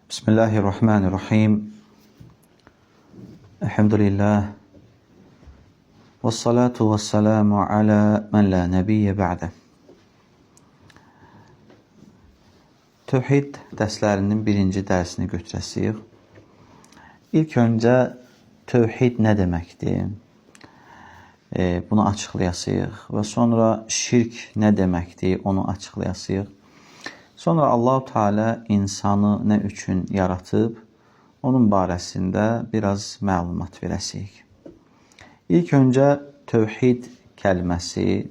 Bismillahirrahmanirrahim. Elhamdülillah. Vessalatu vesselamu ala men la nebiyyə ba'də. Tövhid dərslərinin birinci dərsini götürəsiyik. İlk öncə tövhid nə deməkdir? Bunu açıqlayasıyıq və sonra şirk nə deməkdir? Onu açıqlayasıyıq. Sonra Allah-u Teala insanı nə üçün yaratıb, onun barəsində biraz məlumat verəsiyik. İlk öncə tövhid kəlməsi,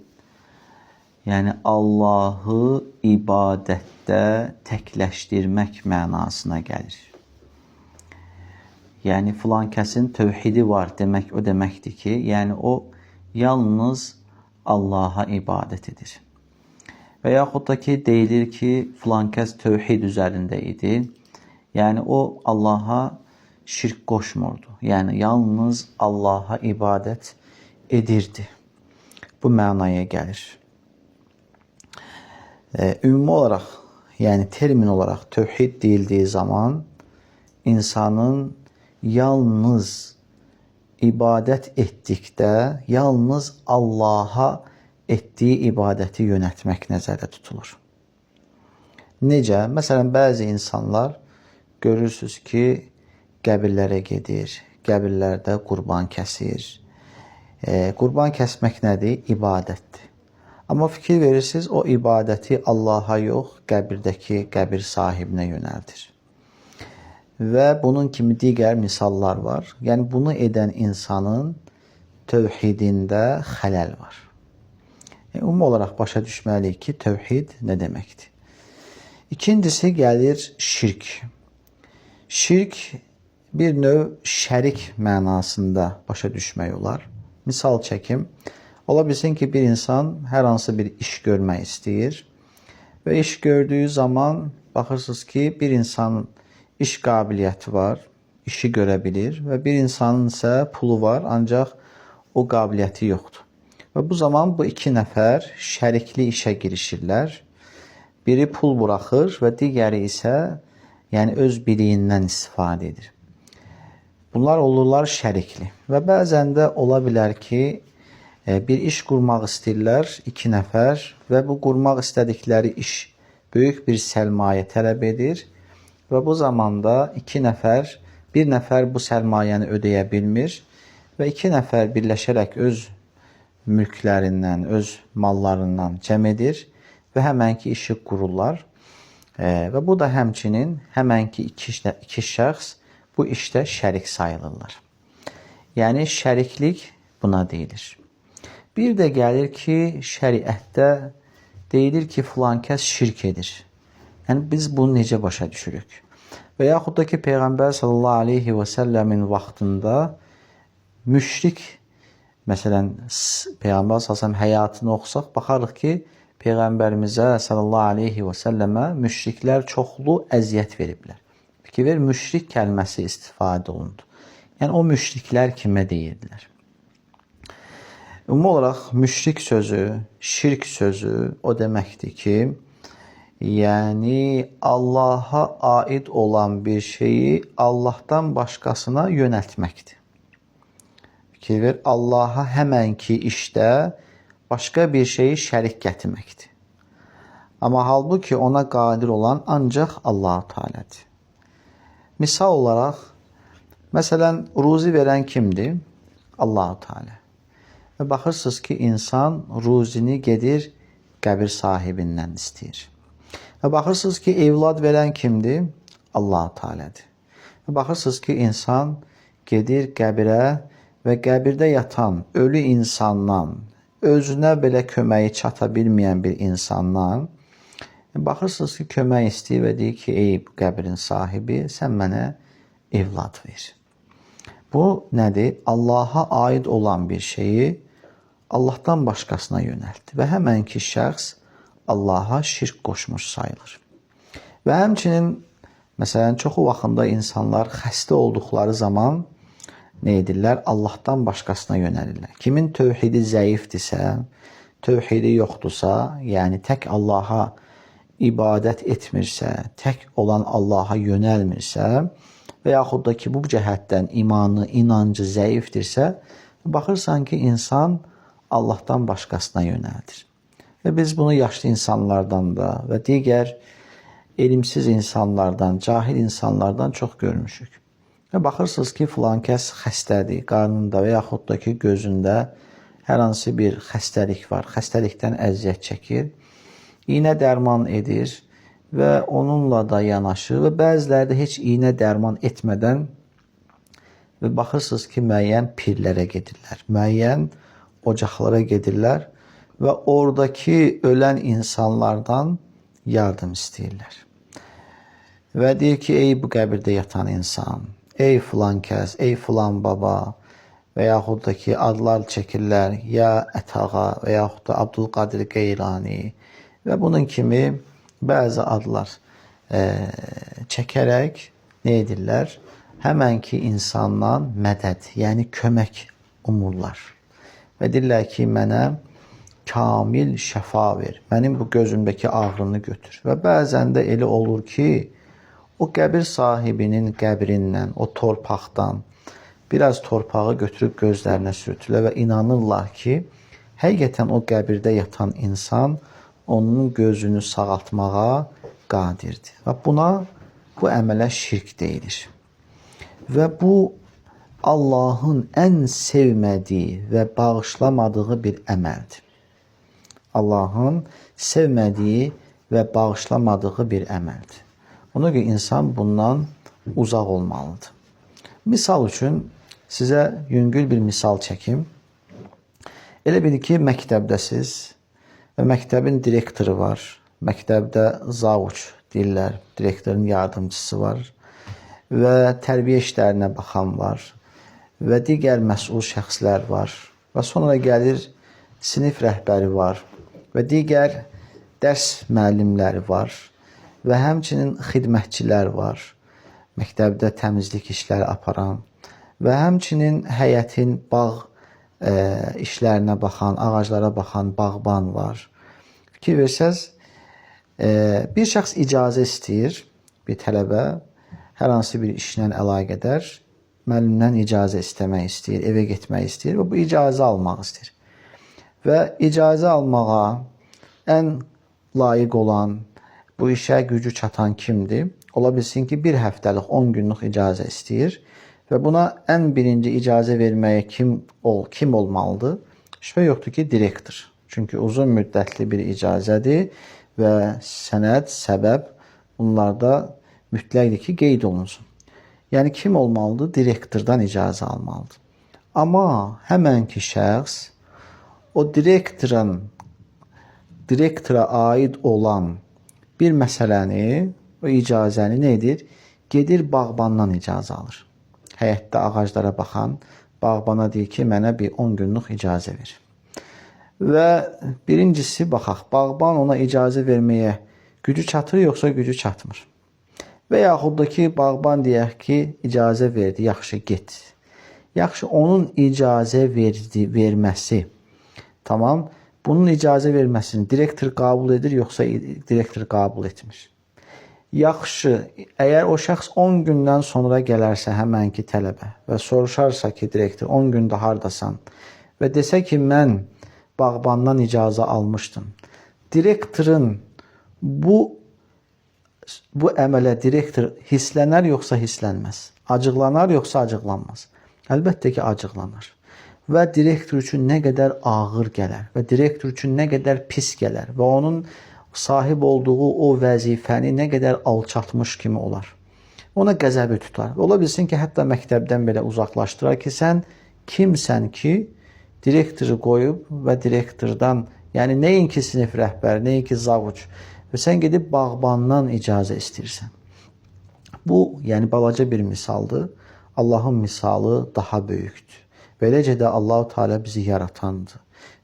yəni Allahı ibadətdə təkləşdirmək mənasına gəlir. Yəni filan kəsin tövhidi var demək o deməkdir ki, yəni o yalnız Allaha ibadət edir. Və yaxud da ki, deyilir ki, filan kəs tövhid üzərində idi. Yəni, o Allaha şirk qoşmurdu. Yəni, yalnız Allaha ibadət edirdi. Bu mənaya gəlir. Ümumi olaraq, yəni termin olaraq tövhid deyildiyi zaman insanın yalnız ibadət etdikdə, yalnız Allaha etdiyi ibadəti yönətmək nəzərdə tutulur. Necə? Məsələn, bəzi insanlar görürsünüz ki, qəbirlərə gedir, qəbirlərdə qurban kəsir. Qurban kəsmək nədir? İbadətdir. Amma fikir verirsiniz, o ibadəti Allaha yox, qəbirdəki qəbir sahibinə yönəldir. Və bunun kimi digər misallar var. Yəni, bunu edən insanın tövhidində xələl var. Ümumi olaraq başa düşməliyik ki, tövhid nə deməkdir? İkincisi gəlir şirk. Şirk bir növ şərik mənasında başa düşmək olar. Misal çəkim, ola bilsin ki, bir insan hər hansı bir iş görmək istəyir və iş gördüyü zaman baxırsınız ki, bir insanın iş qabiliyyəti var, işi görə bilir və bir insanın isə pulu var, ancaq o qabiliyyəti yoxdur. Və bu zaman bu iki nəfər şərikli işə girişirlər. Biri pul buraxır və digəri isə yəni öz biliyindən istifadə edir. Bunlar olurlar şərikli. Və bəzən də ola bilər ki, bir iş qurmaq istəyirlər iki nəfər və bu qurmaq istədikləri iş böyük bir sərmayə tələb edir və bu zamanda iki nəfər, bir nəfər bu sərmayəni ödəyə bilmir və iki nəfər birləşərək öz mülklərindən, öz mallarından cəm edir və həmənki işi qururlar. Və bu da həmçinin həmənki iki şəxs bu işdə şərik sayılırlar. Yəni, şəriklik buna deyilir. Bir də gəlir ki, şəriətdə deyilir ki, filan kəs şirk edir. Yəni, biz bunu necə başa düşürük? Və yaxud da ki, Peyğəmbər sallallahu aleyhi və səlləmin vaxtında müşrik, məsələn, Peyğəmbər sallallahu həyatını oxusaq, baxarıq ki, Peyğəmbərimizə sallallahu aleyhi və səlləmə müşriklər çoxlu əziyyət veriblər. Fikir ver, müşrik kəlməsi istifadə olundu. Yəni, o müşriklər kimə deyirdilər? Ümumi olaraq, müşrik sözü, şirk sözü o deməkdir ki, yəni Allaha aid olan bir şeyi Allahdan başqasına yönəltməkdir. Fikir ver, Allaha həmənki işdə başqa bir şeyi şərik gətirməkdir. Amma halbuki ona qadir olan ancaq Allah-u Teala'dır. Misal olaraq, məsələn, ruzi verən kimdir? Allah-u Teala. Və baxırsınız ki, insan ruzini gedir, qəbir sahibindən istəyir. Və baxırsınız ki, evlad verən kimdir? Allah-u Teala'dır. Və baxırsınız ki, insan gedir qəbirə və qəbirdə yatan ölü insandan, özünə belə köməyi çata bilməyən bir insandan baxırsınız ki, kömək istəyir və deyir ki, ey bu qəbrin sahibi, sən mənə evlad ver. Bu nədir? Allaha aid olan bir şeyi Allahdan başqasına yönəltdi və həmənki şəxs Allaha şirk qoşmuş sayılır. Və həmçinin, məsələn, çoxu vaxtında insanlar xəstə olduqları zaman nə edirlər? Allahdan başqasına yönəlirlər. Kimin tövhidi zəifdirsə, tövhidi yoxdursa, yəni tək Allaha ibadət etmirsə, tək olan Allaha yönəlmirsə və yaxud da ki, bu cəhətdən imanı, inancı zəifdirsə, baxırsan ki, insan Allahdan başqasına yönəldir. Və biz bunu yaşlı insanlardan da və digər elmsiz insanlardan, cahil insanlardan çox görmüşük. Və baxırsınız ki, filan kəs xəstədir, qarnında və yaxud da ki, gözündə hər hansı bir xəstəlik var, xəstəlikdən əziyyət çəkir, iynə dərman edir və onunla da yanaşı və bəziləri də heç iynə dərman etmədən və baxırsınız ki, müəyyən pirlərə gedirlər, müəyyən ocaqlara gedirlər və oradakı ölən insanlardan yardım istəyirlər. Və deyir ki, ey bu qəbirdə yatan insan, ey filan kəs, ey filan baba və yaxud da ki, adlar çəkirlər, ya Ətağa və yaxud da Abdülqadir Qeylani və bunun kimi bəzi adlar çəkərək nə edirlər? Həmən ki, insandan mədəd, yəni kömək umurlar. Və deyirlər ki, mənə kamil şəfa ver, mənim bu gözümdəki ağrını götür. Və bəzən də elə olur ki, o qəbir sahibinin qəbrindən, o torpaqdan biraz torpağı götürüb gözlərinə sürtürlər və inanırlar ki, həqiqətən o qəbirdə yatan insan onun gözünü sağaltmağa qadirdir. Və buna, bu əmələ şirk deyilir. Və bu, Allahın ən sevmədiyi və bağışlamadığı bir əməldir. Allahın sevmədiyi və bağışlamadığı bir əməldir. Ona görə insan bundan uzaq olmalıdır. Misal üçün, sizə yüngül bir misal çəkim. Elə bil ki, məktəbdəsiz və məktəbin direktoru var. Məktəbdə zavuç deyirlər, direktorun yardımcısı var və tərbiyə işlərinə baxan var və digər məsul şəxslər var və sonra gəlir sinif rəhbəri var və digər dərs müəllimləri var və həmçinin xidmətçilər var, məktəbdə təmizlik işləri aparan və həmçinin həyətin bağ işlərinə baxan, ağaclara baxan bağban var. Fikir versəz, bir şəxs icazə istəyir, bir tələbə hər hansı bir işlə əlaqədar müəllimdən icazə istəmək istəyir, evə getmək istəyir və bu icazə almaq istəyir. Və icazə almağa ən layiq olan, bu işə gücü çatan kimdir? Ola bilsin ki, bir həftəlik 10 günlük icazə istəyir və buna ən birinci icazə verməyə kim olmalıdır? Şübhə yoxdur ki, direktor. Çünki uzun müddətli bir icazədir və sənəd, səbəb bunlarda mütləqdir ki, qeyd olunsun. Yəni, kim olmalıdır? Direktordan icazə almalıdır. Amma həmən ki şəxs o direktora aid olan bir məsələni, o icazəni nə edir? Gedir bağbandan icazə alır. Həyətdə ağaclara baxan bağbana deyir ki, mənə bir 10 günlük icazə ver. Və birincisi, baxaq, bağban ona icazə verməyə gücü çatır, yoxsa gücü çatmır. Və yaxud da ki, bağban deyək ki, icazə verdi, yaxşı, get. Yaxşı, onun icazə verməsi, tamam, bunun icazə verməsini direktor qəbul edir, yoxsa direktor qəbul etmir. Yaxşı, əgər o şəxs 10 gündən sonra gələrsə həmənki tələbə və soruşarsa ki, direktor 10 gündə hardasan və desə ki, mən bağbandan icazə almışdım. Direktorun bu əmələ direktor hisslənər, yoxsa hisslənməz? Acıqlanar, yoxsa acıqlanmaz? Əlbəttə ki, acıqlanar. Və direktor üçün nə qədər ağır gələr və direktor üçün nə qədər pis gələr və onun sahib olduğu o vəzifəni nə qədər alçatmış kimi olar. Ona qəzəbi tutar. Ola bilsin ki, hətta məktəbdən belə uzaqlaşdırar ki, sən kimsən ki, direktoru qoyub və direktordan, yəni nəinki sinif rəhbəri, nəinki zavuç və sən gedib bağbandan icazə istəyirsən. Bu, yəni balaca bir misaldır. Allahın misalı daha böyükdür. Beləcə də Allah-u Teala bizi yaratandır,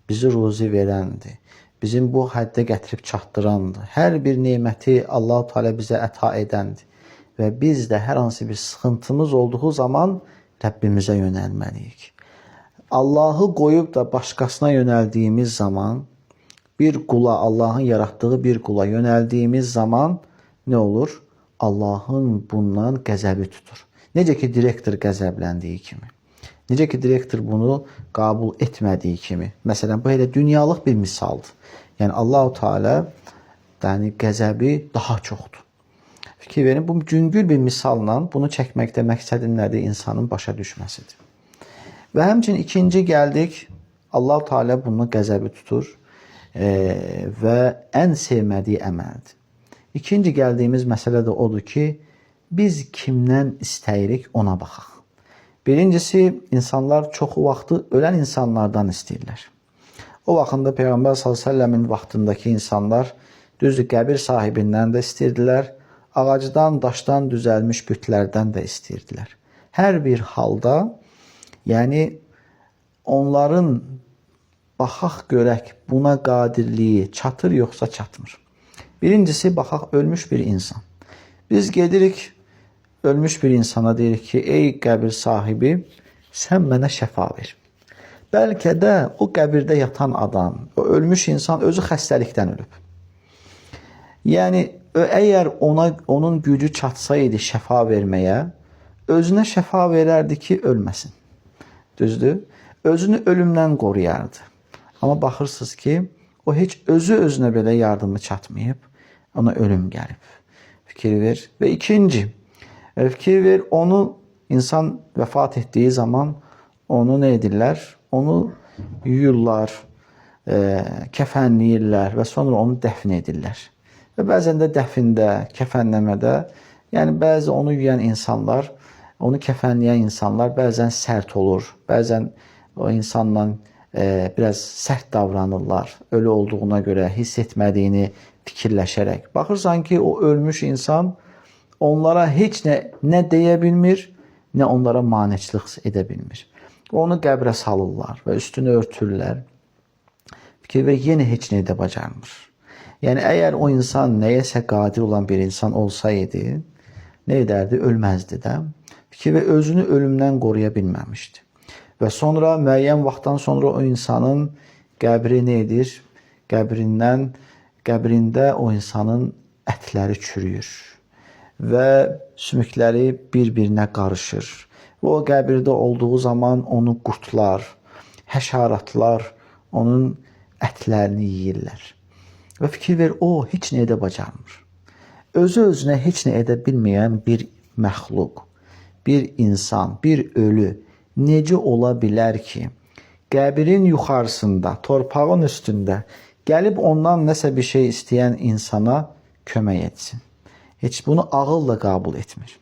bizi ruzi verəndir, bizim bu həddə gətirib çatdırandır. Hər bir neməti Allah-u Teala bizə əta edəndir və biz də hər hansı bir sıxıntımız olduğu zaman Rəbbimizə yönəlməliyik. Allahı qoyub da başqasına yönəldiyimiz zaman Bir kula, Allah'ın yarattığı bir kula yöneldiğimiz zaman ne olur? Allah'ın bundan qəzəbi tutur. Necə ki, direktor qəzəbləndiyi kimi. Necə ki, direktor bunu qəbul etmədiyi kimi. Məsələn, bu elə dünyalıq bir misaldır. Yəni, Allah-u Teala qəzəbi daha çoxdur. Fikir verin, bu güngül bir misalla bunu çəkməkdə məqsədin nədir? İnsanın başa düşməsidir. Və həmçinin ikinci gəldik, Allah-u Teala bunu qəzəbi tutur və ən sevmədiyi əməldir. İkinci gəldiyimiz məsələ də odur ki, biz kimdən istəyirik ona baxaq. Birincisi, insanlar çoxu vaxtı ölən insanlardan istəyirlər. O vaxtında Peyğəmbər s.ə.v-in vaxtındakı insanlar düzdür, qəbir sahibindən də istəyirdilər, ağacdan, daşdan düzəlmiş bütlərdən də istəyirdilər. Hər bir halda, yəni onların baxaq görək buna qadirliyi çatır yoxsa çatmır. Birincisi, baxaq ölmüş bir insan. Biz gedirik, ölmüş bir insana deyirik ki, ey qəbir sahibi, sən mənə şəfa ver. Bəlkə də o qəbirdə yatan adam, o ölmüş insan özü xəstəlikdən ölüb. Yəni, əgər onun gücü çatsaydı şəfa verməyə, özünə şəfa verərdi ki, ölməsin. Düzdür? Özünü ölümdən qoruyardı. Amma baxırsınız ki, o heç özü özünə belə yardımı çatmayıb, ona ölüm gəlib. Fikir ver. Və ikinci, fikir ver, onu insan vəfat etdiyi zaman onu nə edirlər? Onu yuyurlar, kəfənləyirlər və sonra onu dəfn edirlər. Və bəzən də dəfində, kəfənləmədə, yəni bəzi onu yuyan insanlar, onu kəfənləyən insanlar bəzən sərt olur, bəzən o insanla biraz sərt davranırlar, ölü olduğuna görə hiss etmədiyini fikirləşərək. Baxırsan ki, o ölmüş insan onlara heç nə deyə bilmir, nə onlara maneçilik edə bilmir. Onu qəbrə salırlar və üstünü örtürlər. Fikir və yenə heç nə edə bacarmır. Yəni, əgər o insan nəyəsə qadir olan bir insan olsaydı, nə edərdi? Ölməzdi də. Fikir və özünü ölümdən qoruya bilməmişdi. Və sonra müəyyən vaxtdan sonra o insanın qəbri nə edir? Qəbrində o insanın ətləri çürüyür və sümükləri bir-birinə qarışır. Və o qəbirdə olduğu zaman onu qurtlar, həşaratlar onun ətlərini yeyirlər. Və fikir ver, o heç nə edə bacarmır. Özü-özünə heç nə edə bilməyən bir məxluq, bir insan, bir ölü necə ola bilər ki, qəbirin yuxarısında, torpağın üstündə gəlib ondan nəsə bir şey istəyən insana kömək etsin. Heç bunu ağılla qəbul etmir.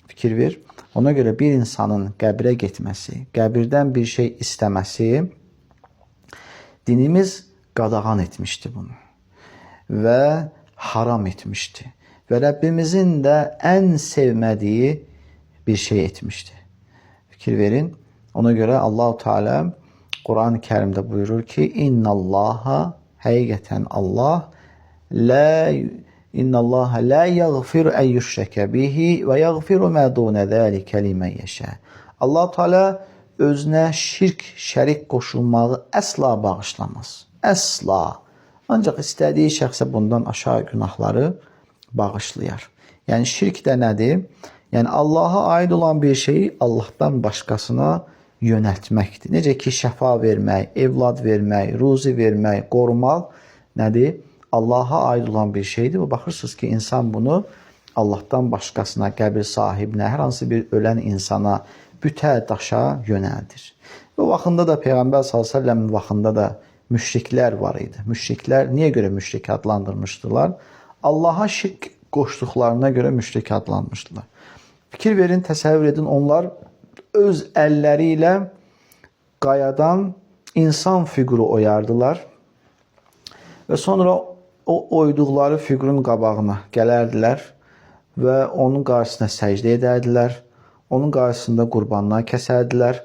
Fikir ver, ona görə bir insanın qəbrə getməsi, qəbirdən bir şey istəməsi, dinimiz qadağan etmişdi bunu və haram etmişdi. Və Rəbbimizin də ən sevmədiyi bir şey etmişdi. Fikir verin. Ona görə Allah-u Teala Quran-ı Kərimdə buyurur ki, İnnallaha, həqiqətən Allah, İnnallaha la yaghfiru en yushraka bihi və yaghfiru ma duna zalika limen yasha. Allah Teala özünə şərik qoşulmağı əsla bağışlamaz. Əsla. Ancaq istədiyi şəxsə bundan aşağı günahları bağışlayar. Yəni şirk də nədir? Yəni Allaha aid olan bir şeyi Allahdan başqasına yönəltməkdir. Necə ki, şəfa vermək, evlad vermək, ruzi vermək, qorumaq nədir? Allaha aid olan bir şeydir. Və baxırsınız ki, insan bunu Allahdan başqasına, qəbir sahibinə, hər hansı bir ölən insana, bütə, daşa yönəldir. Və vaxtında da Peyğəmbər s.ə.v-in vaxtında da müşriklər var idi. Müşriklər niyə görə müşrik adlandırmışdılar? Allaha şirk qoşduqlarına görə müşrik adlanmışdılar. Fikir verin, təsəvvür edin, onlar öz əlləri ilə qayadan insan fiquru oyardılar və sonra o oyduqları fiqurun qabağına gələrdilər və onun qarşısına səcdə edərdilər, onun qarşısında qurbanlar kəsərdilər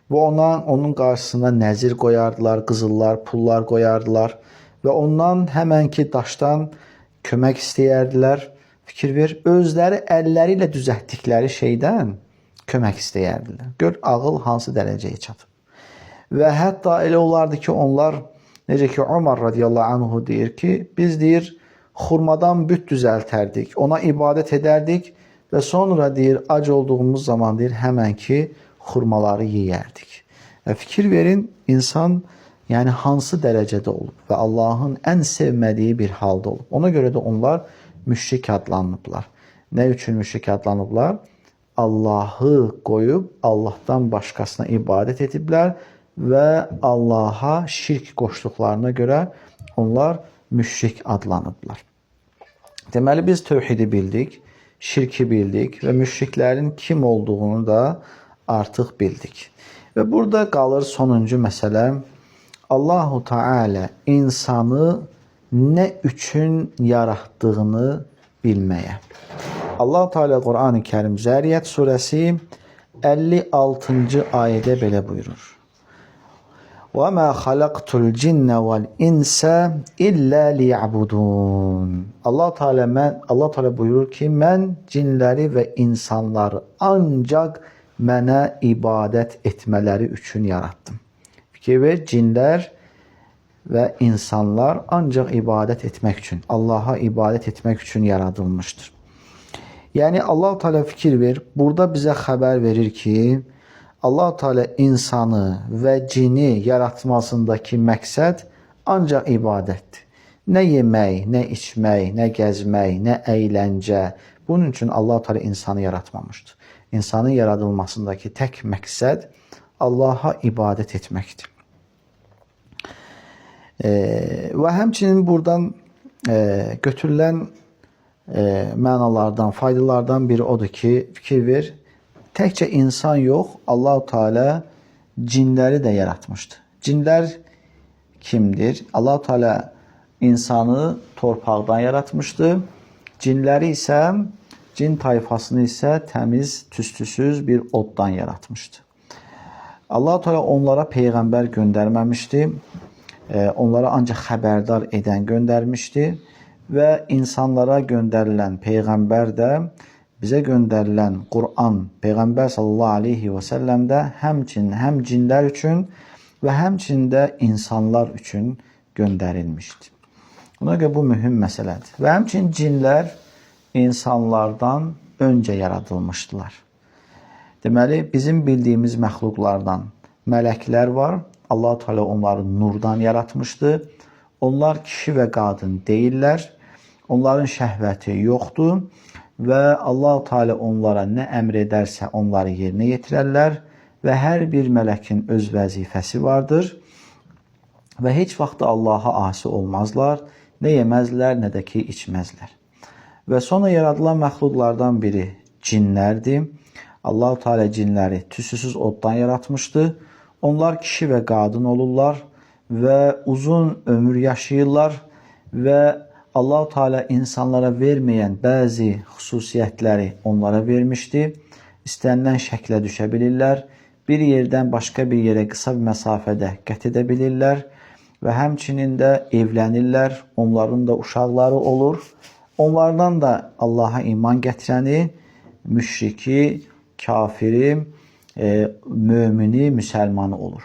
və onun qarşısına nəzir qoyardılar, qızıllar, pullar qoyardılar və ondan həmən ki daşdan kömək istəyərdilər. Fikir ver, özləri əlləri ilə düzəltdikləri şeydən kömək istəyərdilər. Gör, ağıl hansı dərəcəyə çatıb. Və hətta elə olardı ki, onlar Necə ki, Ömər radiyallahu anhu deyir ki, biz deyir, xurmadan büt düzəltərdik, ona ibadət edərdik və sonra deyir, ac olduğumuz zaman deyir, həmən ki, xurmaları yeyərdik. Fikir verin, insan yəni hansı dərəcədə olub və Allahın ən sevmədiyi bir halda olub. Ona görə də onlar müşrik adlanıblar. Nə üçün müşrik adlanıblar? Allahı qoyub Allahdan başqasına ibadət ediblər və Allaha şirk qoşduqlarına görə onlar müşrik adlanıblar. Deməli, biz tövhidi bildik, şirki bildik və müşriklərin kim olduğunu da artıq bildik. Və burada qalır sonuncu məsələ. Allahu Teala insanı nə üçün yaratdığını bilməyə. Allah Teala Quran-ı Kərim Zərriyyət surəsi 56-cı ayədə belə buyurur. وَمَا خَلَقْتُ الْجِنَّ وَالْاِنْسَ إِلَّا لِيَعْبُدُونَ Allah Teala buyurur ki, mən cinləri və insanları ancaq mənə ibadət etmələri üçün yaratdım. Fikir ver, cinlər və insanlar ancaq ibadət etmək üçün, Allaha ibadət etmək üçün yaradılmışdır. Yəni Allah Teala fikir ver, burada bizə xəbər verir ki, Allah Teala insanı və cini yaratmasındakı məqsəd ancaq ibadətdir. Nə yemək, nə içmək, nə gəzmək, nə əyləncə. Bunun üçün Allah Teala insanı yaratmamışdır. İnsanın yaradılmasındakı tək məqsəd Allaha ibadət etməkdir. Və həmçinin buradan götürülən mənalardan, faydalardan biri odur ki, fikir ver, təkcə insan yox, Allah-u Teala cinləri də yaratmışdır. Cinlər kimdir? Allah-u Teala insanı torpaqdan yaratmışdır. Cinləri isə, cin tayfasını isə təmiz, tüstüsüz bir oddan yaratmışdır. Allah-u Teala onlara peyğəmbər göndərməmişdi. Onlara ancaq xəbərdar edən göndərmişdi və insanlara göndərilən peyğəmbər də bizə göndərilən Quran Peyğəmbər sallallahu aleyhi və səlləm də həmçinin həm cinlər üçün və həmçinin də insanlar üçün göndərilmişdir. Ona görə bu mühüm məsələdir. Və həmçinin cinlər insanlardan öncə yaradılmışdılar. Deməli, bizim bildiyimiz məxluqlardan mələklər var. Allah Teala onları nurdan yaratmışdı. Onlar kişi və qadın deyirlər. Onların şəhvəti yoxdur və Allah Teala onlara nə əmr edərsə onları yerinə yetirərlər və hər bir mələkin öz vəzifəsi vardır və heç vaxt Allaha asi olmazlar, nə yeməzlər, nə də ki içməzlər. Və sonra yaradılan məxluqlardan biri cinlərdir. Allah Teala cinləri tüstüsüz oddan yaratmışdı. Onlar kişi və qadın olurlar və uzun ömür yaşayırlar və Allah-u Teala insanlara verməyən bəzi xüsusiyyətləri onlara vermişdi. İstənilən şəklə düşə bilirlər. Bir yerdən başqa bir yerə qısa bir məsafədə qət edə bilirlər və həmçinin də evlənirlər. Onların da uşaqları olur. Onlardan da Allaha iman gətirəni, müşriki, kafiri, mömini, müsəlmanı olur.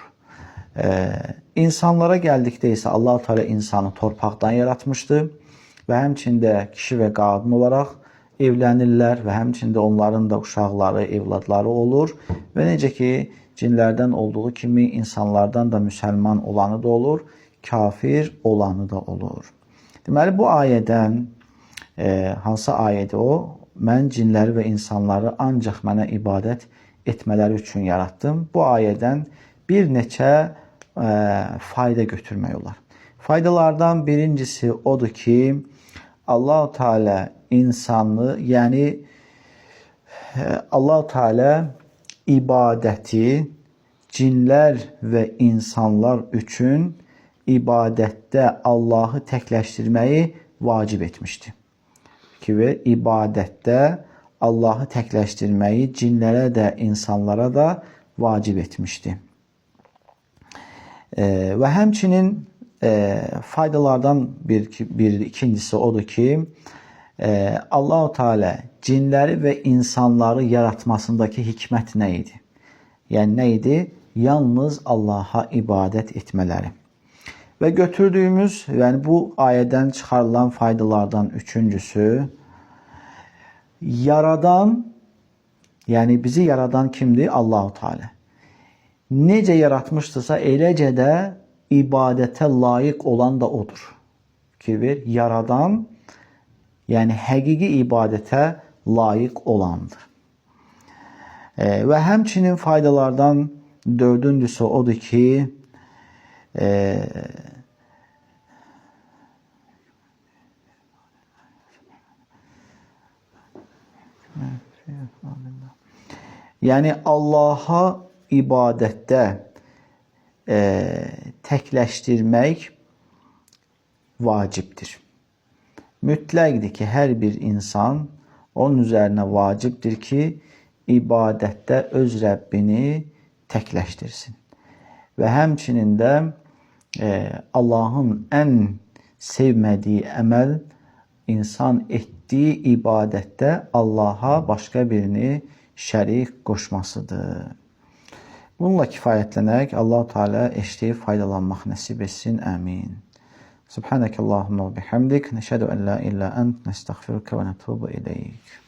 İnsanlara gəldikdə isə Allah-u Teala insanı torpaqdan yaratmışdı və həmçində kişi və qadın olaraq evlənirlər və həmçində onların da uşaqları, evladları olur və necə ki, cinlərdən olduğu kimi insanlardan da müsəlman olanı da olur, kafir olanı da olur. Deməli, bu ayədən, hansı ayədir o? Mən cinləri və insanları ancaq mənə ibadət etmələri üçün yaratdım. Bu ayədən bir neçə fayda götürmək olar. Faydalardan birincisi odur ki, Allah-u Teala insanı, yəni Allah-u Teala ibadəti cinlər və insanlar üçün ibadətdə Allahı təkləşdirməyi vacib etmişdi. Ki, ibadətdə Allahı təkləşdirməyi cinlərə də, insanlara da vacib etmişdi. Və həmçinin faydalardan ikincisi odur ki, Allah-u Teala cinləri və insanları yaratmasındakı hikmət nə idi? Yəni nə idi? Yalnız Allaha ibadət etmələri. Və götürdüyümüz, yəni bu ayədən çıxarılan faydalardan üçüncüsü, yaradan, yəni bizi yaradan kimdir? Allah-u Teala. Necə yaratmışdırsa, eləcə də ibadətə layiq olan da odur. Fikir ver, yaradan, yəni həqiqi ibadətə layiq olandır. Və həmçinin faydalardan dördüncüsü odur ki, yəni Allaha ibadətdə təkləşdirmək vacibdir. Mütləqdir ki, hər bir insan onun üzərinə vacibdir ki, ibadətdə öz Rəbbini təkləşdirsin. Və həmçinin də Allahın ən sevmədiyi əməl insan etdiyi ibadətdə Allaha başqa birini şərik qoşmasıdır. Bununla kifayətlənərək Allah-u Teala eşitib faydalanmaq nəsib etsin. Əmin. Subhanəkəllahumma və bihamdik. Nəşhədu ən la illə ənt. Nəstəğfiruka və nətubu ileyk.